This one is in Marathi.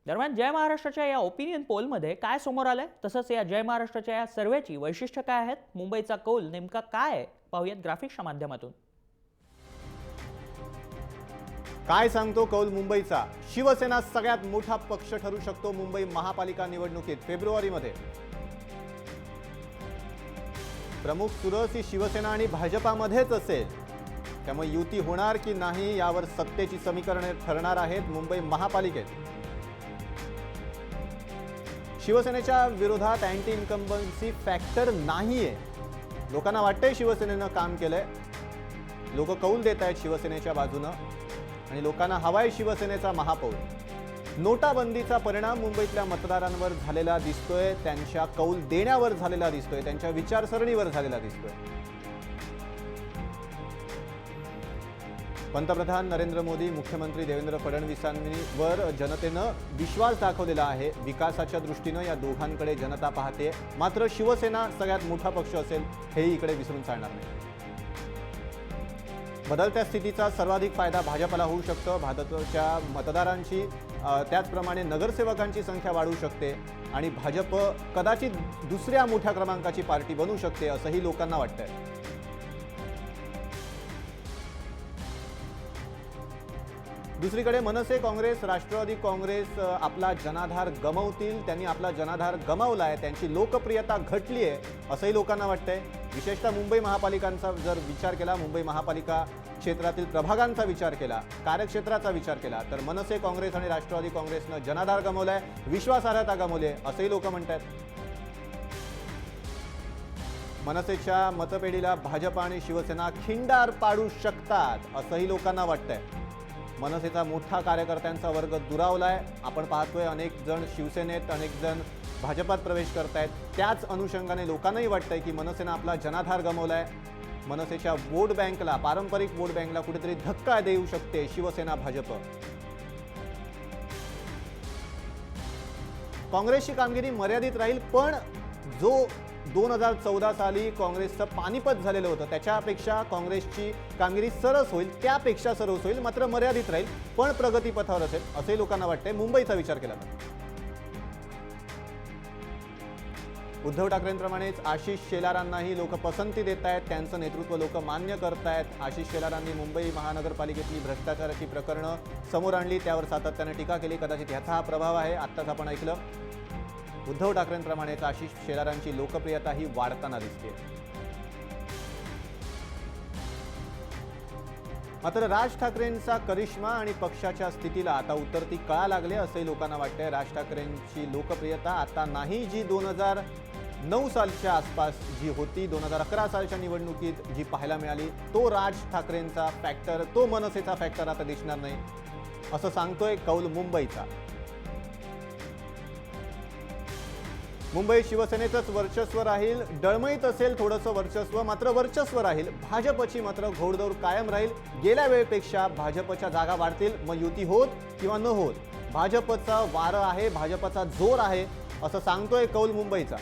दरम्यान जय महाराष्ट्राच्या या ओपिनियन पोलमध्ये काय समोर आलंय, तसंच या जय महाराष्ट्राच्या या सर्वेची वैशिष्ट्य काय आहेत, मुंबईचा कौल नेमका काय आहे, पाहूयात ग्राफिक्सच्या माध्यमातून. काय सांगतो कौल मुंबईचा? शिवसेना सगळ्यात मोठा पक्ष ठरू शकतो मुंबई महापालिका निवडणुकीत फेब्रुवारीमध्ये. प्रमुख चुरस ही शिवसेना आणि भाजपामध्येच असेल, त्यामुळे युती होणार की नाही यावर सत्तेची समीकरणे ठरणार आहेत मुंबई महापालिकेत. शिवसेनेच्या विरोधात अँटी इन्कम्बन्सी फॅक्टर नाहीये. लोकांना वाटतंय शिवसेनेनं काम केलंय, लोक कौल देत आहेत शिवसेनेच्या बाजूनं आणि लोकांना हवाय शिवसेनेचा महापौर. नोटाबंदीचा परिणाम मुंबईतल्या मतदारांवर झालेला दिसतोय, त्यांच्या कौल देण्यावर झालेला दिसतोय, त्यांच्या विचारसरणीवर झालेला दिसतोय. पंतप्रधान नरेंद्र मोदी, मुख्यमंत्री देवेंद्र फडणवीसांवर जनतेनं विश्वास दाखवलेला आहे. विकासाच्या दृष्टीनं या दोघांकडे जनता पाहते. मात्र शिवसेना सगळ्यात मोठा पक्ष असेल हेही इकडे विसरून चालणार नाही. बदलत्या स्थितीचा सर्वाधिक फायदा भाजपला होऊ शकतो. भाजपच्या मतदारांची त्याचप्रमाणे नगरसेवकांची संख्या वाढू शकते आणि भाजप कदाचित दुसऱ्या मोठ्या क्रमांकाची पार्टी बनू शकते असंही लोकांना वाटतंय. दुसरीकडे मनसे काँग्रेस, राष्ट्रवादी काँग्रेस आपला जनाधार गमावतील. त्यांनी आपला जनाधार गमावलाय, त्यांची लोकप्रियता घटली आहे असंही लोकांना वाटतंय. विशेषतः मुंबई महापालिकांचा जर विचार केला, मुंबई महापालिका क्षेत्रातील प्रभागांचा विचार केला, कार्यक्षेत्राचा विचार केला तर मनसे काँग्रेस आणि राष्ट्रवादी काँग्रेसनं जनाधार गमावलाय, विश्वासार्हता गमावली आहे असंही लोक म्हणतात. मनसेच्या मतपेढीला भाजप आणि शिवसेना खिंडार पाडू शकतात असंही लोकांना वाटतंय. मनसेचा मोठा कार्यकर्त्यांचा वर्ग दुरावलाय. आपण पाहतोय अनेक जण शिवसेनेत, अनेक जण भाजपात प्रवेश करतायत. त्याच अनुषंगाने लोकांनाही वाटतंय की मनसेनं आपला जनाधार गमावलाय. मनसेच्या वोट बँकला, पारंपरिक वोट बँकला कुठेतरी धक्का देऊ शकते शिवसेना भाजप. काँग्रेसची कामगिरी मर्यादित राहील, पण जो 2014 साली काँग्रेसचं पानिपत झालेलं होतं त्याच्यापेक्षा काँग्रेसची कामगिरी सरस होईल, त्यापेक्षा सरस होईल, मात्र मर्यादित राहील, पण प्रगतीपथावर असेल असे लोकांना वाटते मुंबईचा विचार केला तर. उद्धव ठाकरेंप्रमाणेच आशिष शेलारांनाही लोक पसंती देत आहेत, त्यांचं नेतृत्व लोक मान्य करतायत. आशिष शेलारांनी मुंबई महानगरपालिकेतली भ्रष्टाचाराची प्रकरणं समोर आणली, त्यावर सातत्याने टीका केली. कदाचित ह्याचा हा प्रभाव आहे. आत्ताच आपण ऐकलं, उद्धव ठाकरेंप्रमाणेच आशिष शेलारांची लोकप्रियता ही वाढताना दिसते. मात्र राज ठाकरेंचा करिश्मा आणि पक्षाच्या स्थितीला आता उतरती कळा लागले असे लोकांना वाटते. राज ठाकरेंची लोकप्रियता आता नाही जी 2009 सालच्या आसपास जी होती, 2011 सालच्या निवडणुकीत जी पाहायला मिळाली. तो राज ठाकरेंचा फॅक्टर, तो मनसेचा फॅक्टर आता दिसणार नाही असं सांगतोय कौल मुंबईचा. मुंबई शिवसेनेचंच वर्चस्व राहील. डळमळीत असेल थोडंसं वर्चस्व, मात्र वर्चस्व राहील. भाजपची मात्र घोडदौड कायम राहील. गेल्या वेळेपेक्षा भाजपच्या जागा वाढतील, मग युती होत किंवा न होत भाजपचा वारं आहे, भाजपचा जोर आहे असं सांगतोय कौल मुंबईचा.